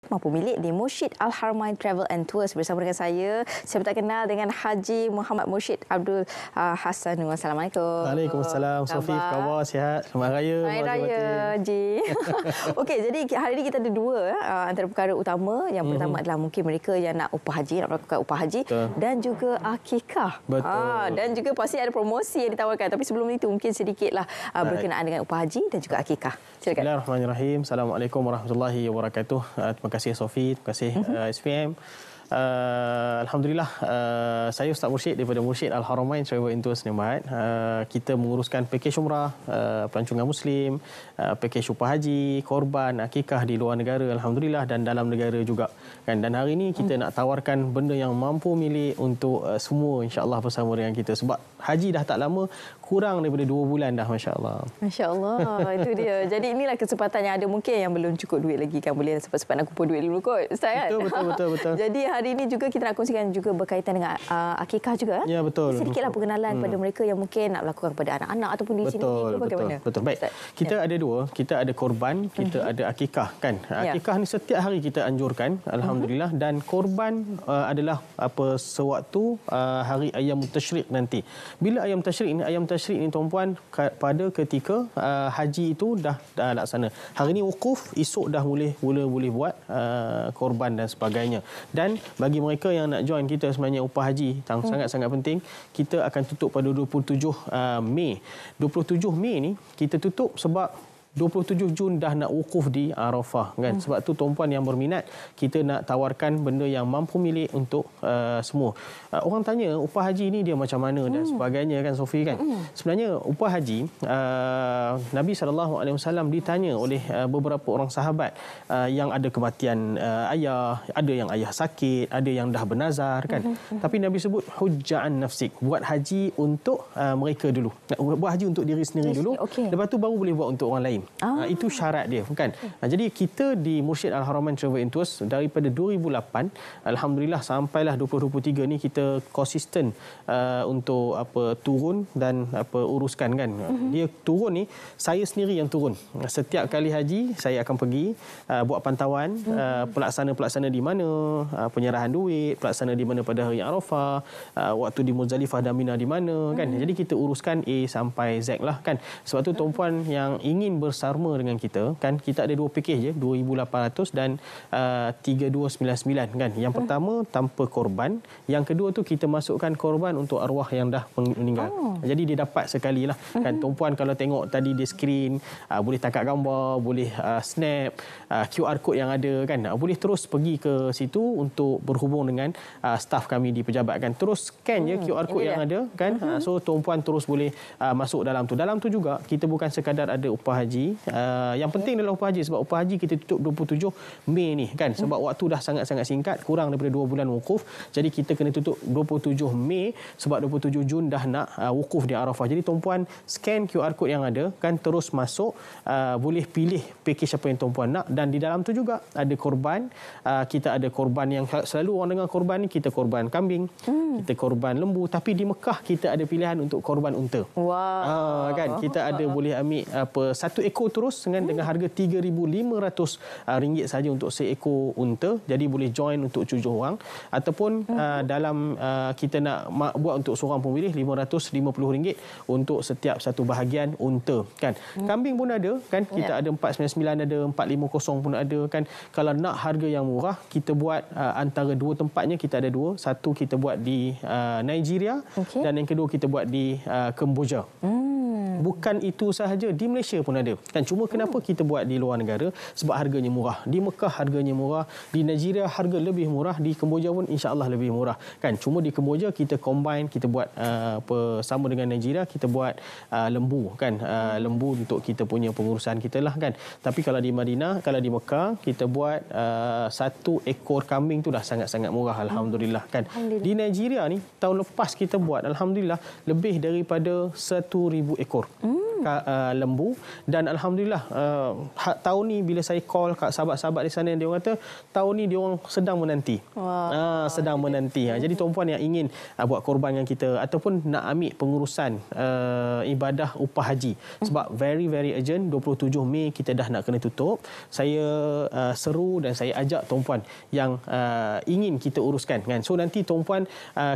mampu milik di Mursyid Al-Haramain Travel and Tours. Bersama dengan saya tak kenal dengan Haji Muhammad Mursyid Abdul Hassanul. Assalamualaikum. Waalaikumsalam. Sofi, apa khabar? Sihat? Selamat Raya. Selamat Raya, Haji. Okey, jadi hari ini kita ada dua antara perkara utama. Yang pertama adalah mungkin mereka yang nak upah haji, nak melakukan upah haji. Betul. Dan juga akikah. Betul. Dan juga pasti ada promosi yang ditawarkan. Tapi sebelum itu mungkin sedikitlah berkenaan dengan upah haji dan juga akikah. Silakan. Bismillahirrahmanirrahim. Assalamualaikum warahmatullahi wabarakatuh. Terima kasih Sofi, terima kasih SPM. Alhamdulillah, saya Ustaz Mursyid daripada Mursyid Al-Haramain Travel and Tours Senembat. Kita menguruskan pakej umrah, pelancongan Muslim, pakej upah haji, korban, akikah di luar negara, Alhamdulillah, dan dalam negara juga. Dan hari ini kita nak tawarkan benda yang mampu milik untuk semua, insya-Allah, bersama dengan kita. Sebab haji dah tak lama, kurang daripada 2 bulan dah, masya-Allah. Masya-Allah, itu dia. Jadi inilah kesempatan yang ada. Mungkin yang belum cukup duit lagi kan, boleh sempat-sempat nak kumpul duit dulu kot, Ustaz, kan? Betul. Jadi hari ini juga kita nak kongsikan juga berkaitan dengan akikah juga. Ya, betul. Sedikitlah pengenalan pada mereka yang mungkin nak lakukan kepada anak-anak ataupun di sini. Bagaimana? Betul. Baik. Kita ada dua. Kita ada korban, kita ada akikah, kan? Akikah ni setiap hari kita anjurkan, alhamdulillah, dan korban adalah sewaktu hari ayam tasyrik nanti. Bila ayam tasyrik ni tuan-puan, pada ketika haji itu dah laksana. Hari ni wukuf, esok dah boleh buat korban dan sebagainya. Dan bagi mereka yang nak join kita, sebenarnya upah haji sangat-sangat penting. Kita akan tutup pada 27 Mei. 27 Mei ni kita tutup sebab 27 Jun dah nak wukuf di Arafah, kan? Sebab tu tuan-puan yang berminat, kita nak tawarkan benda yang mampu milik untuk semua. Orang tanya upah haji ni dia macam mana dan sebagainya, kan Sofi, kan? Sebenarnya upah haji, Nabi SAW ditanya oleh beberapa orang sahabat yang ada kematian ayah, ada yang ayah sakit, ada yang dah bernazar, kan? Tapi Nabi sebut hujja'an nafsik, buat haji untuk mereka dulu. Buat haji untuk diri sendiri dulu. Lepas tu baru boleh buat untuk orang lain. Itu syarat dia, kan? Jadi kita di Mursyid Al-Haramain Travel and Tours daripada 2008, alhamdulillah, sampailah 2023 ni kita konsisten untuk turun dan uruskan, kan? Dia turun ni saya sendiri yang turun. Setiap kali haji saya akan pergi buat pantauan pelaksana di mana, penyerahan duit, pelaksana di mana pada hari Arafah, waktu di Muzdalifah dan Mina di mana, kan? Jadi kita uruskan A sampai Z lah, kan? Sebab tu tuan-puan yang ingin bersama dengan kita, kan, kita ada 2 pakej je, 2,800 dan 3,299, kan. Yang pertama tanpa korban, yang kedua tu kita masukkan korban untuk arwah yang dah meninggal. Jadi dia dapat sekali lah, kan. Tuan-puan kalau tengok tadi di skrin, boleh tangkap gambar, boleh snap QR code yang ada, kan. Boleh terus pergi ke situ untuk berhubung dengan staf kami di pejabat, kan. Terus scan je QR code yang ada, kan. So tuan-puan terus boleh masuk dalam tu. Dalam tu juga kita bukan sekadar ada upah haji. Yang penting adalah upah haji, sebab upah haji kita tutup 27 Mei ni, kan. Sebab waktu dah sangat-sangat singkat, kurang daripada 2 bulan wukuf. Jadi kita kena tutup 27 Mei sebab 27 Jun dah nak wukuf di Arafah. Jadi tuan-puan scan QR code yang ada, kan, terus masuk, boleh pilih pakej apa yang tuan-puan nak. Dan di dalam tu juga ada korban. Kita ada korban yang selalu orang dengar korban ni, kita korban kambing, kita korban lembu, tapi di Mekah kita ada pilihan untuk korban unta. Kan, kita ada boleh ambil 1 ekor terus dengan harga RM3,500 saja untuk seekor unta. Jadi boleh join untuk 7 orang, ataupun dalam kita nak buat untuk seorang pemilih RM550 untuk setiap satu bahagian unta, kan. Kambing pun ada, kan. Kita ada 499, ada 450 pun ada, kan. Kalau nak harga yang murah, kita buat antara 2 tempatnya, kita ada 2. Satu kita buat di Nigeria, dan yang kedua kita buat di Kemboja. Bukan itu sahaja, di Malaysia pun ada, kan. Cuma kenapa kita buat di luar negara? Sebab harganya murah. Di Mekah harganya murah, di Nigeria harga lebih murah, di Kemboja pun insya-Allah lebih murah, kan. Cuma di Kemboja kita combine, kita buat sama dengan Nigeria, kita buat lembu, kan. Lembu untuk kita punya pengurusan kita lah, kan. Tapi kalau di Madinah, kalau di Mekah, kita buat 1 ekor kambing tu dah sangat-sangat murah, alhamdulillah, kan. Di Nigeria ni tahun lepas kita buat, alhamdulillah, lebih daripada 1,000 ekor. lembu. Dan alhamdulillah tahun ni bila saya call kat sahabat-sahabat di sana, dia orang kata tahun ni dia orang sedang menanti. Sedang menanti. Jadi tuan-puan yang ingin buat korban dengan kita ataupun nak ambil pengurusan ibadah upah haji, sebab very urgent, 27 Mei kita dah nak kena tutup. Saya seru dan saya ajak tuan-puan yang ingin kita uruskan kan. So nanti tuan-puan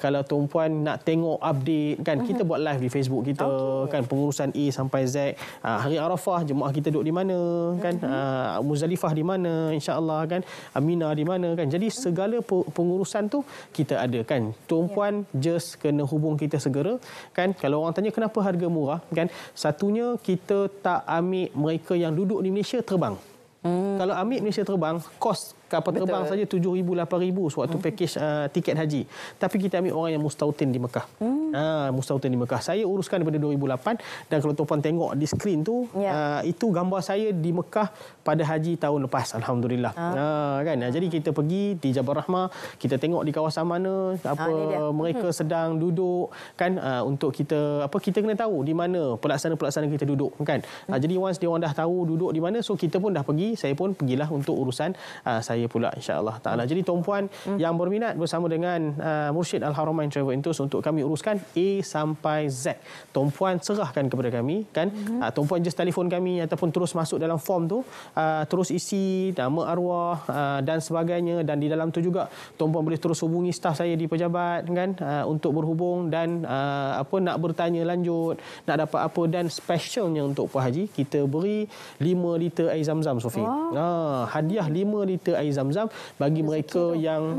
kalau tuan-puan nak tengok update kan, kita buat live di Facebook kita kan, pengurusan A sampai Z. Hari Arafah jemaah kita duduk di mana kan, Muzdalifah di mana insya-Allah kan, Mina di mana kan. Jadi segala pengurusan tu kita ada kan. Tuan-puan just kena hubung kita segera kan. Kalau orang tanya kenapa harga murah kan, satunya kita tak ambil mereka yang duduk di Malaysia terbang. Kalau ambil Malaysia terbang, kos kapal terbang saja 7,000 8,000 sewaktu package tiket haji. Tapi kita ambil orang yang mustautin di Mekah. Mustautin di Mekah. Saya uruskan daripada 2008 dan kalau tuan-puan tengok di skrin tu, itu gambar saya di Mekah pada haji tahun lepas, alhamdulillah. Kan. Jadi kita pergi di Jabal Rahmah, kita tengok di kawasan mana mereka sedang duduk kan, untuk kita kita kena tahu di mana pelaksana-pelaksana kita duduk kan. Jadi once dia orang dah tahu duduk di mana, so kita pun dah pergi, saya pun pergilah untuk urusan saya pula insya-Allah taala. Jadi tuan-puan yang berminat bersama dengan Mursyid Al-Haramain Travel Tours untuk kami uruskan A sampai Z, tuan-puan serahkan kepada kami kan. Tuan-puan just telefon kami ataupun terus masuk dalam form tu, terus isi nama arwah dan sebagainya, dan di dalam tu juga tuan-puan boleh terus hubungi staf saya di pejabat kan, untuk berhubung dan nak bertanya lanjut, nak dapat apa. Dan specialnya untuk Puan Haji kita beri 5 liter air zam-zam, Sofi. Hadiah 5 liter air zam-zam bagi mereka yang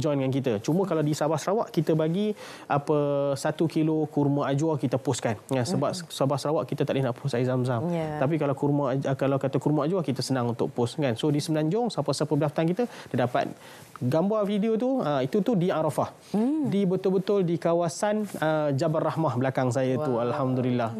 join dengan kita. Cuma kalau di Sabah Sarawak kita bagi 1 kilo kurma ajwa kita postkan. Sebab Sabah Sarawak kita tak boleh nak post air zam-zam. Tapi kalau kata kurma ajwa kita senang untuk post kan. So di Semenanjung siapa-siapa berdaftar kita dia dapat gambar video tu, itu tu di Arafah. Di betul-betul di kawasan Jabal Rahmah belakang saya tu, alhamdulillah.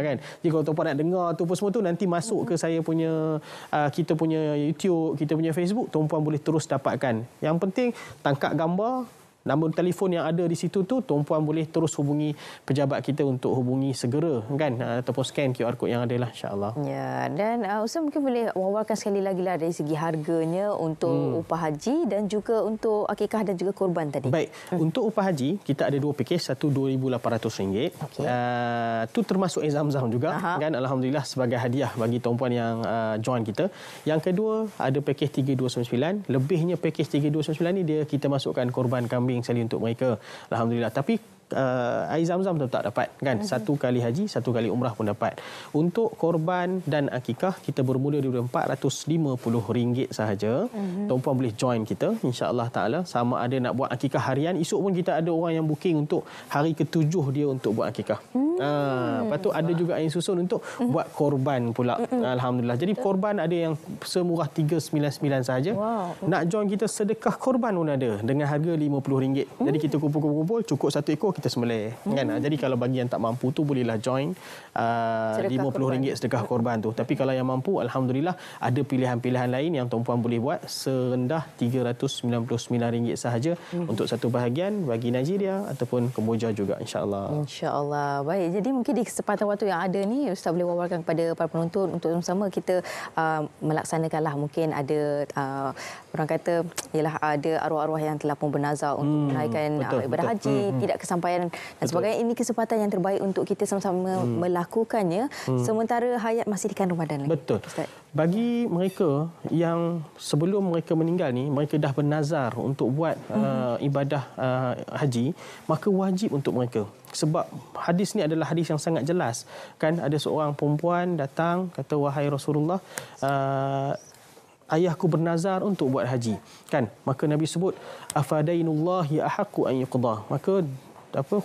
Kan. Jadi kalau tuan-puan nak dengar tu apa semua tu, nanti masuk ke saya punya kita punya YouTube, kita punya Facebook, tuan-puan boleh terus dapatkan. Yang penting tangkap gambar, nombor telefon yang ada di situ tu, tuan-puan boleh terus hubungi pejabat kita untuk hubungi segera kan, ataupun scan QR code yang ada lah, insya-Allah. Ya, dan Ustaz mungkin boleh wawarkan sekali lagi lah dari segi harganya untuk upah haji dan juga untuk akikah dan juga korban tadi. Baik, untuk upah haji kita ada 2 package, satu RM2,800. Tu termasuk air zam-zam juga kan, alhamdulillah sebagai hadiah bagi tuan-puan yang join kita. Yang kedua ada package 3,299. Lebihnya package 3,299 ni dia kita masukkan korban kambing sekali untuk mereka, alhamdulillah. Tapi air zam-zam tu tak dapat kan. Satu kali haji, satu kali umrah pun dapat. Untuk korban dan akikah kita bermula dari RM450 sahaja. Tuan-puan boleh join kita insya-Allah taala. Sama ada nak buat akikah harian, esok pun kita ada orang yang booking untuk hari ke-7 dia untuk buat akikah. Lepas tu ada juga yang susun untuk buat korban pula. Alhamdulillah. Jadi korban ada yang semurah RM399 sahaja. Nak join kita sedekah korban pun ada dengan harga RM50. Jadi kita kumpul-kumpul cukup satu ekor kita sembelih kan. Jadi kalau bagi yang tak mampu tu bolehlah join RM50 sedekah korban tu. Tapi kalau yang mampu, alhamdulillah ada pilihan-pilihan lain yang tuan-puan boleh buat serendah RM399 sahaja untuk satu bahagian bagi Nigeria ataupun Kemboja juga, insya-Allah. Insya-Allah. Baik, jadi mungkin di kesempatan waktu yang ada ni Ustaz boleh wawarkan kepada para penonton untuk sama-sama kita melaksanakanlah. Mungkin ada orang kata ialah ada arwah-arwah yang telah pun bernazar untuk menunaikan ibadah haji, tidak kesampaian dan sebagainya. Ini kesempatan yang terbaik untuk kita sama-sama melakukannya sementara hayat masih di kandung badan lagi. Betul. Ustaz, bagi mereka yang sebelum mereka meninggal ni mereka dah bernazar untuk buat ibadah haji, maka wajib untuk mereka. Sebab hadis ni adalah hadis yang sangat jelas kan. Ada seorang perempuan datang kata, wahai Rasulullah, ayahku bernazar untuk buat haji kan. Maka Nabi sebut afadainullahi ahaqqu an yuqda. Maka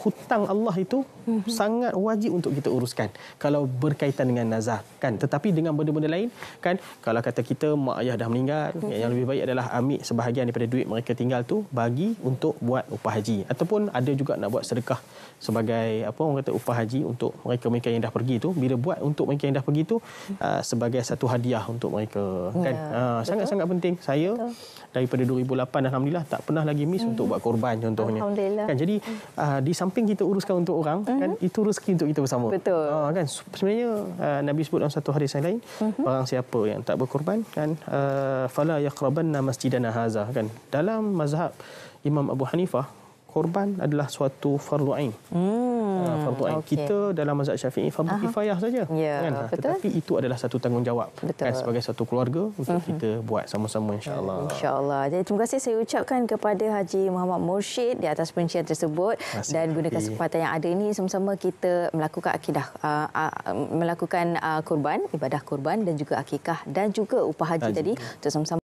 hutang Allah itu sangat wajib untuk kita uruskan kalau berkaitan dengan nazar kan. Tetapi dengan benda-benda lain kan, kalau kata kita mak ayah dah meninggal, yang lebih baik adalah ambil sebahagian daripada duit mereka tinggal tu bagi untuk buat upah haji, ataupun ada juga nak buat sedekah sebagai orang kata upah haji untuk mereka-mereka yang dah pergi tu. Bila buat untuk mereka yang dah pergi tu sebagai satu hadiah untuk mereka kan. Sangat-sangat penting. Saya daripada 2008 alhamdulillah tak pernah lagi miss untuk buat korban contohnya kan. Jadi di samping kita uruskan untuk orang kan itu rezeki untuk kita bersama. Betul. Kan sebenarnya Nabi sebut dalam satu hadis yang lain, barang siapa yang tak berkorban kan fala yaqrabanna masjidana haza kan. Dalam mazhab Imam Abu Hanifah, korban adalah suatu fardu ain. Fardu ain. Kita dalam mazhab Syafi'i fardu kifayah saja. Ya, Kan? Tetapi itu adalah satu tanggungjawab kan sebagai satu keluarga untuk kita buat sama-sama insya-Allah. Insya-Allah. Jadi terima kasih saya ucapkan kepada Haji Muhammad Mursyid di atas perincian tersebut dan guna kesempatan yang ada ini sama-sama kita melakukan akidah melakukan kurban, ibadah kurban dan juga akikah dan juga upah haji tadi untuk sama-sama